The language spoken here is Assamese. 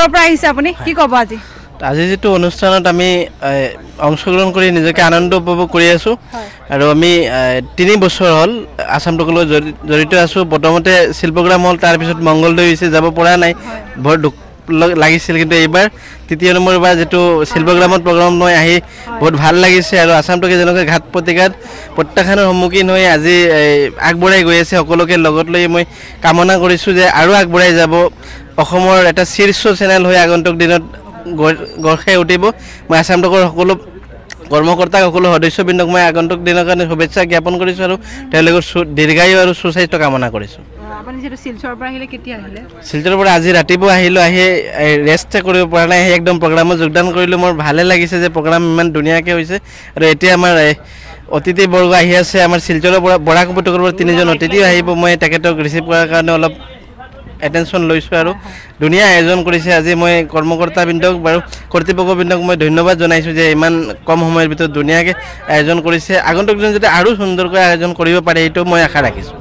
শিলচৰৰ পৰা আহিছে আপুনি কি ক'ব আজি আজি যেটো অনুষ্ঠানত আমি অংশগ্ৰহণ কৰি নিজকে আনন্দ উপভোগ কৰি আছো আৰু আমি 3 বছৰ হল আসাম টকলৈ জড়িত আছো প্ৰথমতে শিল্পগ্ৰাম হল তাৰ পিছত মংগলদৈ হৈছে যাব পৰা নাই বৰ দুখ লাগিছিল কিন্তু এইবাৰ তৃতীয় নম্বৰ বাৰ যেটো শিল্পগ্ৰামত প্ৰগ্ৰাম মই আহি বহুত ভাল লাগিছে আৰু আসাম টকে যেনেকৈ ঘাট প্ৰতিঘাত প্ৰত্যাখ্যানৰ সন্মুখীন হৈ আজি আগবঢ়াই গৈ আছে সকলোকে লগত লৈ মই কামনা কৰিছো যে আৰু আগবঢ়াই যাব অসমৰ এটা শীৰ্ষ চেনেল হৈ আগন্তুক দিনত গঢ়খাই উঠিব মই আসাম টকৰ সকলো কৰ্মকৰ্তা সকলো সদস্যবৃন্দক মই আগন্তুক দিনৰ কাৰণে শুভেচ্ছা জ্ঞাপন কৰিছো আৰু তেওঁলোকৰ দীৰ্ঘায়ু আৰু সুস্বাস্থ্য কামনা কৰিছো আপুনি যেটো শিলচৰৰ পৰা আহিলে কেতিয়া আহিলে শিলচৰৰ পৰা আজি ৰাতিপুৱা আহিলো আহি ৰেষ্ট কৰিব পৰা নাই একদম প্ৰগ্ৰামত যোগদান কৰিলো মোৰ ভালে লাগিছে যে প্ৰগ্ৰাম ইমান ধুনীয়াকৈ হৈছে আৰু এতিয়া আমাৰ অতিথি বৰ্গ আহি আছে আমাৰ শিলচৰৰ পৰা বৰাক উপত্যকাৰ পৰা 3জন অতিথি আহিব মই তেখেতক ৰিসিভ কৰাৰ কাৰণে অলপ এটেনশন লৈছো আৰু দুনিয়া আয়োজন কৰিছে আজি মই কৰ্মকৰ্তাবৃন্দক বাৰু কৰ্তৃপক্ষবৃন্দক মই ধন্যবাদ জনাইছো যে ইমান কম সময়ৰ ভিতৰত দুনিয়াকে আয়োজন কৰিছে আগন্তুক দিন যাতে আৰু সুন্দৰকৈ আয়োজন কৰিব পাৰে এইটো মই আশা ৰাখিছো